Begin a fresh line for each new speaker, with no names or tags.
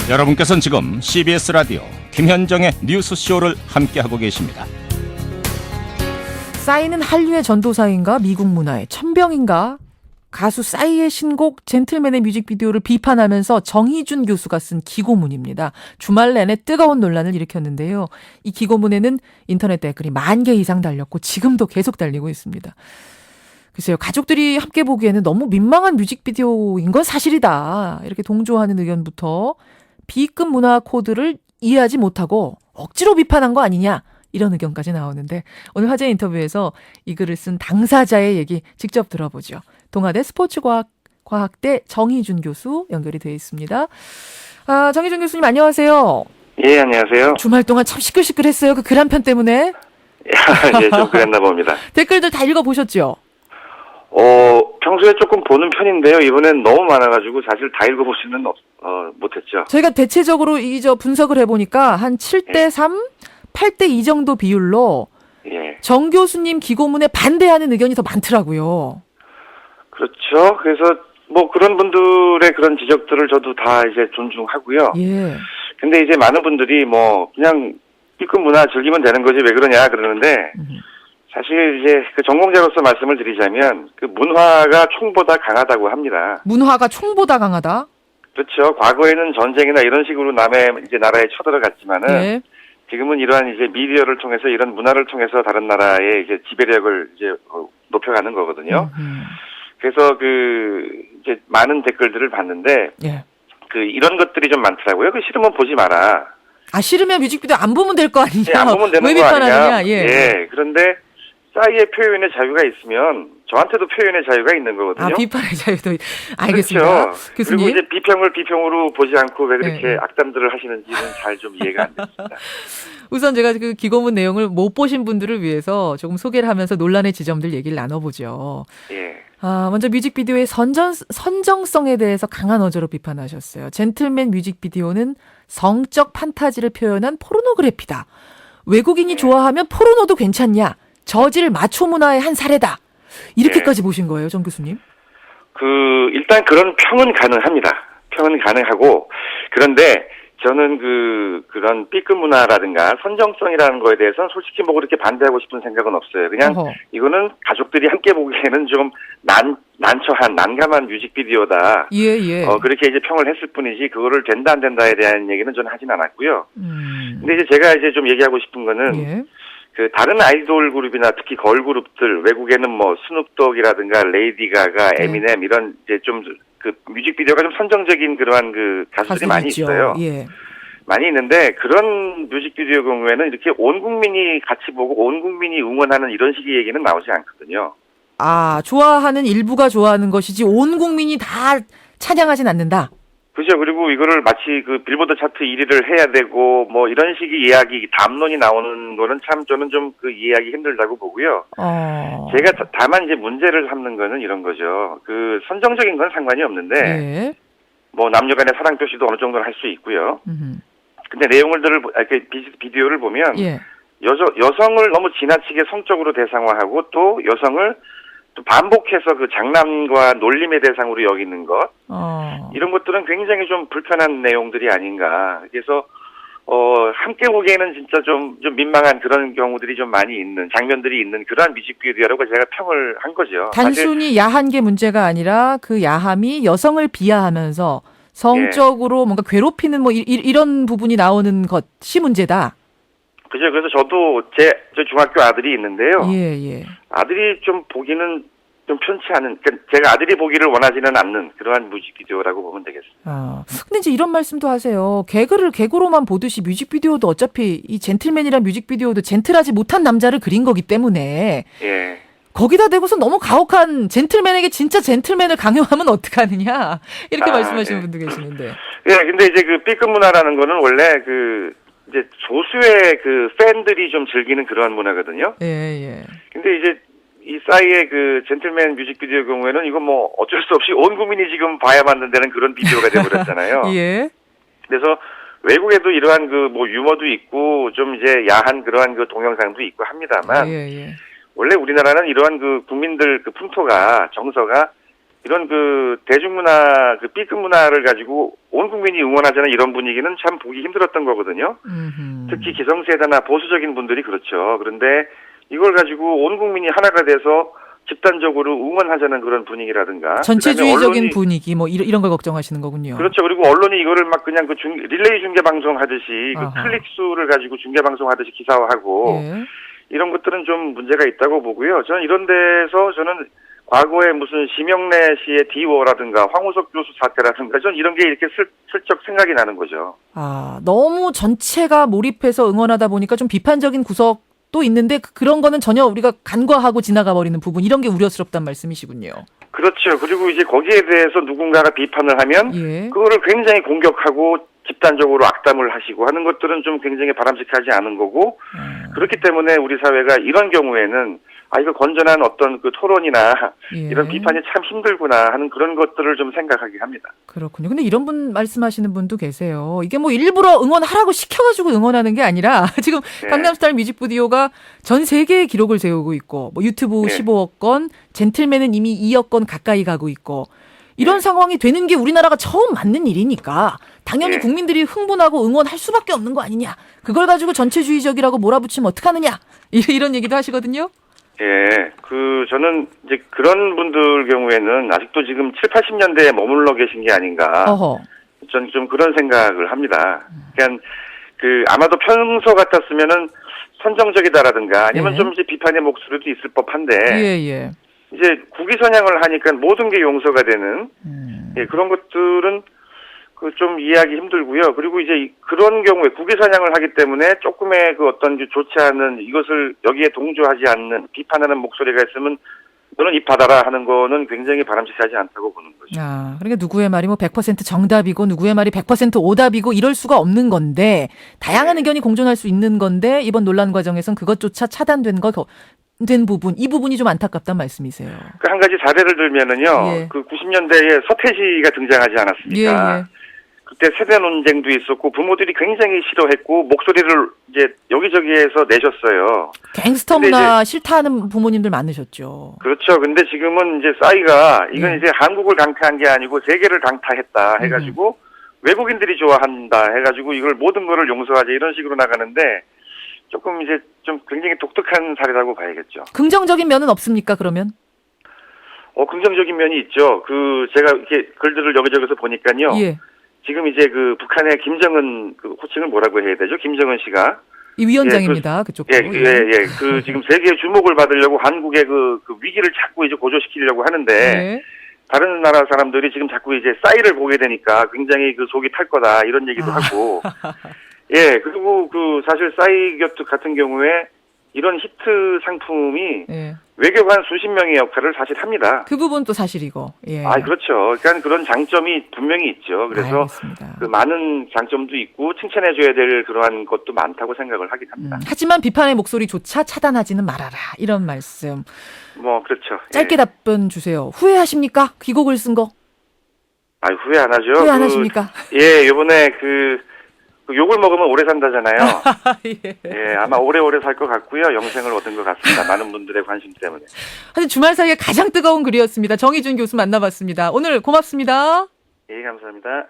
여러분께서는 지금 CBS 라디오 김현정의 뉴스쇼를 함께하고 계십니다.
싸이는 한류의 전도사인가 미국 문화의 천병인가? 가수 싸이의 신곡 젠틀맨의 뮤직비디오를 비판하면서 정희준 교수가 쓴 기고문입니다. 주말 내내 뜨거운 논란을 일으켰는데요. 이 기고문에는 인터넷 댓글이 10,000개 이상 달렸고 지금도 계속 달리고 있습니다. 글쎄요, 가족들이 함께 보기에는 너무 민망한 뮤직비디오인 건 사실이다. 이렇게 동조하는 의견부터 B급 문화 코드를 이해하지 못하고 억지로 비판한 거 아니냐. 이런 의견까지 나오는데 오늘 화제 인터뷰에서 이 글을 쓴 당사자의 얘기 직접 들어보죠. 동아대 스포츠과학대 정희준 교수 연결이 되어 있습니다. 정희준 교수님 안녕하세요.
예, 안녕하세요.
주말 동안 참 시끌시끌했어요. 그 글 한 편 때문에.
예, 좀 그랬나 봅니다.
댓글들 다 읽어보셨죠?
평소에 조금 보는 편인데요. 이번엔 너무 많아가지고 사실 다 읽어보지는 못했죠.
저희가 대체적으로 분석을 해보니까 한 7대3, 8대2 정도 비율로
예.
정 교수님 기고문에 반대하는 의견이 더 많더라고요.
그렇죠. 그래서 뭐 그런 분들의 그런 지적들을 저도 다 이제 존중하고요.
예.
근데 이제 많은 분들이 뭐 그냥 B급 문화 즐기면 되는 거지 왜 그러냐 그러는데 사실 이제 그 전공자로서 말씀을 드리자면 그 문화가 총보다 강하다고 합니다.
문화가 총보다 강하다?
그렇죠. 과거에는 전쟁이나 이런 식으로 남의 이제 나라에 쳐들어갔지만은
예.
지금은 이러한 이제 미디어를 통해서 이런 문화를 통해서 다른 나라의 이제 지배력을 이제 높여가는 거거든요. 그래서 이제 많은 댓글들을 봤는데
예.
이런 것들이 좀 많더라고요. 싫으면 보지 마라.
싫으면 뮤직비디오 안 보면 될 거 아니냐?
예, 안 보면 되는
왜
거 아니냐?
비판하느냐? 예.
예. 그런데 싸이의 표현의 자유가 있으면 저한테도 표현의 자유가 있는 거거든요.
비판의 자유도 알겠습니다.
그렇죠.
교수님.
그리고 이제 비평을 비평으로 보지 않고 왜 그렇게
네.
악담들을 하시는지는 잘 좀 이해가 안 됐습니다.
우선 제가 그 기고문 내용을 못 보신 분들을 위해서 조금 소개를 하면서 논란의 지점들 얘기를 나눠보죠.
예.
먼저 뮤직비디오의 선정성에 대해서 강한 어조로 비판하셨어요. 젠틀맨 뮤직비디오는 성적 판타지를 표현한 포르노그래피다. 외국인이 좋아하면 포르노도 괜찮냐? 저질 마초 문화의 한 사례다. 이렇게까지 보신 거예요, 정 교수님?
일단 그런 평은 가능합니다. 평은 가능하고, 그런데 저는 그런 B급 문화라든가 선정성이라는 거에 대해서는 솔직히 뭐 그렇게 반대하고 싶은 생각은 없어요. 그냥 이거는 가족들이 함께 보기에는 좀 난처한 뮤직비디오다.
예.
그렇게 이제 평을 했을 뿐이지, 그거를 된다 안 된다에 대한 얘기는 저는 하진 않았고요. 근데 이제 제가 이제 좀 얘기하고 싶은 거는,
예.
다른 아이돌 그룹이나 특히 걸그룹들, 외국에는 뭐 스눕독이라든가 레이디 가가, 에미넴 이런 이제 좀 뮤직비디오가 좀 선정적인 그러한 가수들이 많이 있어요.
예.
많이 있는데 그런 뮤직비디오 경우에는 이렇게 온 국민이 같이 보고 온 국민이 응원하는 이런 식의 얘기는 나오지 않거든요.
좋아하는 일부가 좋아하는 것이지 온 국민이 다 찬양하진 않는다.
그죠. 그리고 이거를 마치 빌보드 차트 1위를 해야 되고 뭐 이런 식의 이야기, 담론이 나오는 거는 참 저는 좀 이해하기 힘들다고 보고요. 제가 다만 이제 문제를 삼는 거는 이런 거죠. 선정적인 건 상관이 없는데,
예.
뭐 남녀 간의 사랑 표시도 어느 정도는 할 수 있고요. 근데 이렇게 비디오를 보면,
예.
여성을 너무 지나치게 성적으로 대상화하고 또 여성을 또 반복해서 장난과 놀림의 대상으로 여기는 것, 이런 것들은 굉장히 좀 불편한 내용들이 아닌가. 그래서 함께 보기에는 진짜 좀 민망한 그런 경우들이 좀 많이 있는 장면들이 있는 그러한 뮤직비디오라고 제가 평을 한 거죠.
단순히 야한 게 문제가 아니라 그 야함이 여성을 비하하면서 성적으로 뭔가 괴롭히는 뭐 이런 부분이 나오는 것이 문제다.
그죠. 그래서 저도 제 중학교 아들이 있는데요.
예.
아들이 좀 보기는 좀 편치 않은, 그러니까 제가 아들이 보기를 원하지는 않는 그러한 뮤직비디오라고 보면 되겠습니다.
근데 이제 이런 말씀도 하세요. 개그로만 보듯이 뮤직비디오도 어차피 이 젠틀맨이란 뮤직비디오도 젠틀하지 못한 남자를 그린 거기 때문에.
예.
거기다 대고서 너무 가혹한 젠틀맨에게 진짜 젠틀맨을 강요하면 어떡하느냐. 이렇게 말씀하시는 분도 계시는데.
예, 근데 이제 B급 문화라는 거는 원래 이제 소수의 팬들이 좀 즐기는 그러한 문화거든요.
예.
근데 이제 이 싸이의 젠틀맨 뮤직비디오 경우에는 이거 뭐 어쩔 수 없이 온 국민이 지금 봐야만 되는 그런 비디오가 되어버렸잖아요.
예.
그래서 외국에도 이러한 뭐 유머도 있고 좀 이제 야한 그러한 동영상도 있고 합니다만,
예.
원래 우리나라는 이러한 국민들 풍토가, 정서가 이런 그 대중문화, 그 B급 문화를 가지고 온 국민이 응원하자는 이런 분위기는 참 보기 힘들었던 거거든요. 특히 기성세대나 보수적인 분들이 그렇죠. 그런데 이걸 가지고 온 국민이 하나가 돼서 집단적으로 응원하자는 그런 분위기라든가.
전체주의적인 분위기, 뭐, 이런 걸 걱정하시는 거군요.
그렇죠. 그리고 언론이 이거를 막 그냥 그 릴레이 중계방송 하듯이 그 클릭 수를 가지고 중계방송 하듯이 기사화하고
예.
이런 것들은 좀 문제가 있다고 보고요. 저는 이런 데서 과거에 무슨 심영래 씨의 디워라든가 황우석 교수 사태라든가 전 이런 게 이렇게 슬쩍 생각이 나는 거죠.
아, 너무 전체가 몰입해서 응원하다 보니까 좀 비판적인 구석도 있는데 그런 거는 전혀 우리가 간과하고 지나가 버리는 부분 이런 게 우려스럽단 말씀이시군요.
그렇죠. 그리고 이제 거기에 대해서 누군가가 비판을 하면
예.
그거를 굉장히 공격하고 집단적으로 악담을 하시고 하는 것들은 좀 굉장히 바람직하지 않은 거고 그렇기 때문에 우리 사회가 이런 경우에는 이거 건전한 어떤 그 토론이나
예.
이런 비판이 참 힘들구나 하는 그런 것들을 좀 생각하게 합니다.
그렇군요. 근데 이런 분 말씀하시는 분도 계세요. 이게 뭐 일부러 응원하라고 시켜가지고 응원하는 게 아니라 지금
네.
강남스타일 뮤직비디오가 전 세계의 기록을 세우고 있고 뭐 유튜브
네.
15억 건, 젠틀맨은 이미 2억 건 가까이 가고 있고 이런
네.
상황이 되는 게 우리나라가 처음 맞는 일이니까 당연히
네.
국민들이 흥분하고 응원할 수밖에 없는 거 아니냐. 그걸 가지고 전체주의적이라고 몰아붙이면 어떡하느냐. 이런 얘기도 하시거든요.
예, 저는 이제 그런 분들 경우에는 아직도 지금 7, 80년대에 머물러 계신 게 아닌가.
어허.
전 좀 그런 생각을 합니다. 그냥 아마도 평소 같았으면은 선정적이다라든가 아니면
예.
좀 이제 비판의 목소리도 있을 법한데.
예.
이제 국위선양을 하니까 모든 게 용서가 되는 예, 그런 것들은 좀 이해하기 힘들고요. 그리고 이제 그런 경우에 국위선양을 하기 때문에 조금의 어떤 좋지 않은 이것을 여기에 동조하지 않는 비판하는 목소리가 있으면 너는 입 닫아라 하는 거는 굉장히 바람직하지 않다고 보는 거죠.
그러니까 누구의 말이 뭐 100% 정답이고 누구의 말이 100% 오답이고 이럴 수가 없는 건데 다양한 의견이 공존할 수 있는 건데 이번 논란 과정에선 그것조차 차단된 부분, 이 부분이 좀 안타깝단 말씀이세요.
한 가지 사례를 들면은요.
예.
90년대에 서태지가 등장하지 않았습니까?
예.
그때 세대 논쟁도 있었고 부모들이 굉장히 싫어했고 목소리를 이제 여기저기에서 내셨어요.
갱스터 문화 싫다는 부모님들 많으셨죠.
그렇죠. 근데 지금은 이제 싸이가 이건
예.
이제 한국을 강타한 게 아니고 세계를 강타했다 해가지고 외국인들이 좋아한다 해가지고 이걸 모든 거를 용서하자 이런 식으로 나가는데 조금 이제 좀 굉장히 독특한 사례라고 봐야겠죠.
긍정적인 면은 없습니까, 그러면?
긍정적인 면이 있죠. 제가 이렇게 글들을 여기저기서 보니까요.
예.
지금 이제 북한의 김정은 호칭을 뭐라고 해야 되죠? 김정은 씨가.
이 위원장입니다. 그쪽도.
지금 세계의 주목을 받으려고 한국의 위기를 자꾸 이제 고조시키려고 하는데.
예.
다른 나라 사람들이 지금 자꾸 이제 싸이를 보게 되니까 굉장히 속이 탈 거다 이런 얘기도 하고. 예, 그리고 사실 싸이 같은 경우에 이런 히트 상품이
예.
외교관 수십 명의 역할을 사실 합니다.
그 부분도 사실이고. 예.
그렇죠. 그러니까 그런 장점이 분명히 있죠. 그래서
알겠습니다.
많은 장점도 있고 칭찬해줘야 될 그러한 것도 많다고 생각을 하긴 합니다.
하지만 비판의 목소리조차 차단하지는 말아라. 이런 말씀.
그렇죠.
짧게 답변 주세요. 후회하십니까? 귀곡을 쓴 거?
후회 안 하죠.
후회 안 하십니까?
예, 요번에 욕을 먹으면 오래 산다잖아요.
예.
아마 오래오래 살 것 같고요. 영생을 얻은 것 같습니다. 많은 분들의 관심 때문에.
사실 주말 사이에 가장 뜨거운 글이었습니다. 정희준 교수 만나봤습니다. 오늘 고맙습니다.
예, 감사합니다.